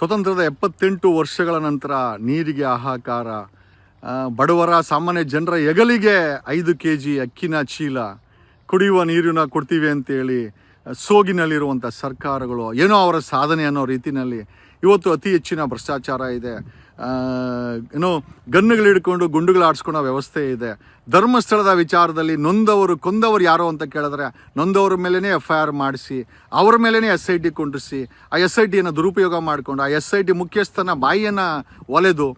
ಸ್ವತಂತ್ರದ 78 ವರ್ಷಗಳ ನಂತರ ನೀರಿಗೆ ಹಾಹಾಕಾರ, ಬಡವರ ಸಾಮಾನ್ಯ ಜನರ ಹೆಗಲಿಗೆ 5 kg ಅಕ್ಕಿನ ಚೀಲ, ಕುಡಿಯುವ ನೀರನ್ನ ಕೊಡ್ತೀವಿ ಅಂತೇಳಿ ಸೋಗಿನಲ್ಲಿರುವಂಥ ಸರ್ಕಾರಗಳು ಏನೋ ಅವರ ಸಾಧನೆ ಅನ್ನೋ ರೀತಿಯಲ್ಲಿ ಇವತ್ತು ಅತಿ ಹೆಚ್ಚಿನ ಭ್ರಷ್ಟಾಚಾರ ಇದೆ. ಏನೋ ಗನ್ನುಗಳು ಹಿಡ್ಕೊಂಡು ಗುಂಡುಗಳು ಆಡಿಸ್ಕೊಳ್ಳೋ ವ್ಯವಸ್ಥೆ ಇದೆ. ಧರ್ಮಸ್ಥಳದ ವಿಚಾರದಲ್ಲಿ ಕೊಂದವರು ಯಾರೋ ಅಂತ ಕೇಳಿದ್ರೆ ನೊಂದವ್ರ ಮೇಲೇ FIR ಮಾಡಿಸಿ ಅವರ ಮೇಲೇ SIT ಕೊಂಡಿಸಿ ಆ SITಯನ್ನು ದುರುಪಯೋಗ ಮಾಡಿಕೊಂಡು ಆ SIT ಮುಖ್ಯಸ್ಥನ ಬಾಯಿಯನ್ನು ಒಲೆದು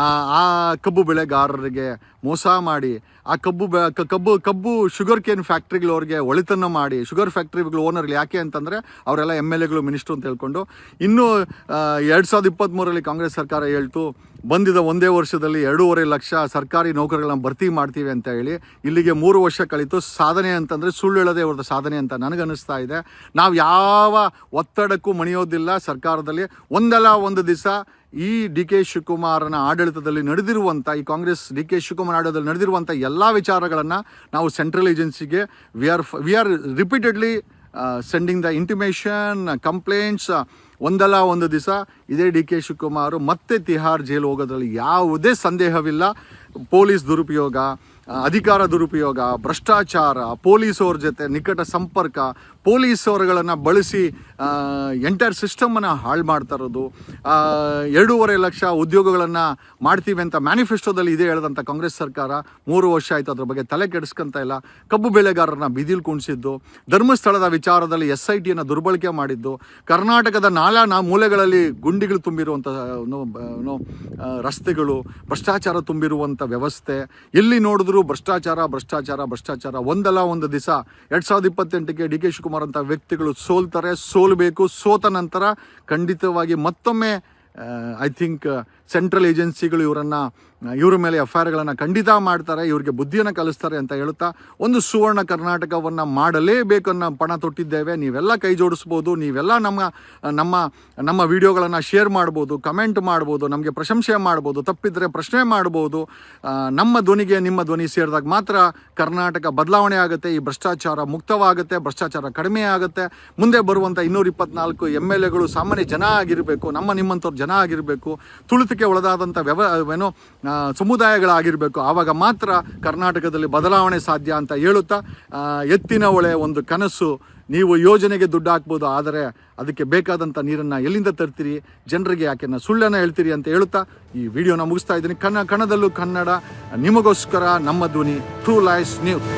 ಆ ಕಬ್ಬು ಬೆಳೆಗಾರರಿಗೆ ಮೋಸ ಮಾಡಿ ಆ ಕಬ್ಬು ಶುಗರ್ ಕೇನ್ ಫ್ಯಾಕ್ಟ್ರಿಗಳವ್ರಿಗೆ ಒಳಿತನ್ನು ಮಾಡಿ ಶುಗರ್ ಫ್ಯಾಕ್ಟ್ರಿಗಳು ಓನರ್ಗಳು ಯಾಕೆ ಅಂತಂದರೆ ಅವರೆಲ್ಲ MLAಗಳು ಮಿನಿಸ್ಟ್ರು ಅಂತ ಹೇಳ್ಕೊಂಡು ಇನ್ನೂ 2023ರಲ್ಲಿ ಕಾಂಗ್ರೆಸ್ ಸರ್ಕಾರ ಹೇಳ್ತು ಬಂದಿದ್ದ ಒಂದೇ ವರ್ಷದಲ್ಲಿ 2.5 ಲಕ್ಷ ಸರ್ಕಾರಿ ನೌಕರಿಗಳನ್ನ ಭರ್ತಿ ಮಾಡ್ತೀವಿ ಅಂತ ಹೇಳಿ ಇಲ್ಲಿಗೆ 3 ವರ್ಷ ಕಳೀತು. ಸಾಧನೆ ಅಂತಂದರೆ ಸುಳ್ಳು ಹೇಳೋದೇ ಅವ್ರದ್ದು ಸಾಧನೆ ಅಂತ ನನಗನ್ನಿಸ್ತಾ ಇದೆ. ನಾವು ಯಾವ ಒತ್ತಡಕ್ಕೂ ಮಣಿಯೋದಿಲ್ಲ. ಸರ್ಕಾರದಲ್ಲಿ ಒಂದಲ್ಲ ಒಂದು ದಿವಸ ಈ DK ಶಿವಕುಮಾರನ ಆಡಳಿತದಲ್ಲಿ ನಡೆದಿರುವಂಥ ಈ ಕಾಂಗ್ರೆಸ್ DK ಶಿವಕುಮಾರ್ ಆಡಳಿತದಲ್ಲಿ ನಡೆದಿರುವಂಥ ಎಲ್ಲ ವಿಚಾರಗಳನ್ನು ನಾವು ಸೆಂಟ್ರಲ್ ಏಜೆನ್ಸಿಗೆ we are repeatedly sending the intimation complaints. ಒಂದಲ್ಲ ಒಂದು ದಿವಸ ಇದೇ DK ಶಿವಕುಮಾರ್ ಮತ್ತೆ ತಿಹಾರ್ ಜೈಲು ಹೋಗೋದ್ರಲ್ಲಿ ಯಾವುದೇ ಸಂದೇಹವಿಲ್ಲ. ಪೊಲೀಸ್ ದುರುಪಯೋಗ, ಅಧಿಕಾರ ದುರುಪಯೋಗ, ಭ್ರಷ್ಟಾಚಾರ, ಪೊಲೀಸವ್ರ ಜೊತೆ ನಿಕಟ ಸಂಪರ್ಕ, ಪೊಲೀಸವರುಗಳನ್ನು ಬಳಸಿ ಎಂಟೈರ್ ಸಿಸ್ಟಮನ್ನು ಹಾಳು ಮಾಡ್ತಾ ಇರೋದು, 2.5 ಲಕ್ಷ ಉದ್ಯೋಗಗಳನ್ನು ಮಾಡ್ತೀವಿ ಅಂತ ಮ್ಯಾನಿಫೆಸ್ಟೋದಲ್ಲಿ ಇದೇ ಹೇಳಿದಂಥ ಕಾಂಗ್ರೆಸ್ ಸರ್ಕಾರ 3 ವರ್ಷ ಆಯಿತು ಅದ್ರ ಬಗ್ಗೆ ತಲೆ ಕೆಡಿಸ್ಕೊಂತ ಇಲ್ಲ. ಕಬ್ಬು ಬೆಳೆಗಾರರನ್ನ ಬೀದಿಲ್ ಕುಣಿಸಿದ್ದು, ಧರ್ಮಸ್ಥಳದ ವಿಚಾರದಲ್ಲಿ SITಯನ್ನು ದುರ್ಬಳಕೆ ಮಾಡಿದ್ದು, ಕರ್ನಾಟಕದ ಮೂಲೆಗಳಲ್ಲಿ ಗುಂಡಿಗಳು ತುಂಬಿರುವಂಥ ರಸ್ತೆಗಳು, ಭ್ರಷ್ಟಾಚಾರ ತುಂಬಿರುವಂಥ ವ್ಯವಸ್ಥೆ, ಎಲ್ಲಿ ನೋಡಿದ್ರು ಭ್ರಷ್ಟಾಚಾರ. ಒಂದಲ್ಲ ಒಂದು ದಿವಸ 2028ಕ್ಕೆ DK ಶಿವಕುಮಾರ್ ಅಂತ ವ್ಯಕ್ತಿಗಳು ಸೋಲಬೇಕು. ಸೋತ ನಂತರ ಖಂಡಿತವಾಗಿ ಮತ್ತೊಮ್ಮೆ ಐ ಥಿಂಕ್ ಸೆಂಟ್ರಲ್ ಏಜೆನ್ಸಿಗಳು ಇವ್ರ ಮೇಲೆ FIRಗಳನ್ನು ಖಂಡಿತ ಮಾಡ್ತಾರೆ, ಇವ್ರಿಗೆ ಬುದ್ಧಿಯನ್ನು ಕಲಿಸ್ತಾರೆ ಅಂತ ಹೇಳುತ್ತಾ ಒಂದು ಸುವರ್ಣ ಕರ್ನಾಟಕವನ್ನು ಮಾಡಲೇಬೇಕು ಅನ್ನೋ ಪಣ ತೊಟ್ಟಿದ್ದೇವೆ. ನೀವೆಲ್ಲ ಕೈ ಜೋಡಿಸ್ಬೋದು, ನೀವೆಲ್ಲ ನಮ್ಮ ವಿಡಿಯೋಗಳನ್ನು ಶೇರ್ ಮಾಡ್ಬೋದು, ಕಮೆಂಟ್ ಮಾಡ್ಬೋದು, ನಮಗೆ ಪ್ರಶಂಸೆ ಮಾಡ್ಬೋದು, ತಪ್ಪಿದ್ರೆ ಪ್ರಶ್ನೆ ಮಾಡ್ಬೋದು. ನಮ್ಮ ಧ್ವನಿಗೆ ನಿಮ್ಮ ಧ್ವನಿ ಸೇರಿದಾಗ ಮಾತ್ರ ಕರ್ನಾಟಕ ಬದಲಾವಣೆ ಆಗುತ್ತೆ, ಈ ಭ್ರಷ್ಟಾಚಾರ ಮುಕ್ತವಾಗುತ್ತೆ, ಭ್ರಷ್ಟಾಚಾರ ಕಡಿಮೆ ಆಗುತ್ತೆ. ಮುಂದೆ ಬರುವಂಥ 224 MLAಗಳು ಸಾಮಾನ್ಯ ಜನ ಆಗಿರಬೇಕು, ನಿಮ್ಮಂಥವ್ರು ಜನ ಆಗಿರಬೇಕು, ತುಳಿತಕ್ಕೆ ಒಳಗಾದಂಥ ಸಮುದಾಯಗಳಾಗಿರಬೇಕು. ಆವಾಗ ಮಾತ್ರ ಕರ್ನಾಟಕದಲ್ಲಿ ಬದಲಾವಣೆ ಸಾಧ್ಯ ಅಂತ ಹೇಳುತ್ತಾ, ಎತ್ತಿನ ಹೊಳೆ ಒಂದು ಕನಸು. ನೀವು ಯೋಜನೆಗೆ ದುಡ್ಡು ಹಾಕ್ಬೋದು, ಆದರೆ ಅದಕ್ಕೆ ಬೇಕಾದಂಥ ನೀರನ್ನು ಎಲ್ಲಿಂದ ತರ್ತೀರಿ, ಜನರಿಗೆ ಯಾಕೆ ಸುಳ್ಳನ್ನು ಹೇಳ್ತೀರಿ ಅಂತ ಹೇಳುತ್ತಾ ಈ ವಿಡಿಯೋನ ಮುಗಿಸ್ತಾ ಇದ್ದೀನಿ. ಕನ್ನಡದಲ್ಲೂ ಕನ್ನಡ, ನಿಮಗೋಸ್ಕರ ನಮ್ಮ ಧ್ವನಿ, ಟ್ರೂ ಲೈಫ್ ನ್ಯೂಸ್.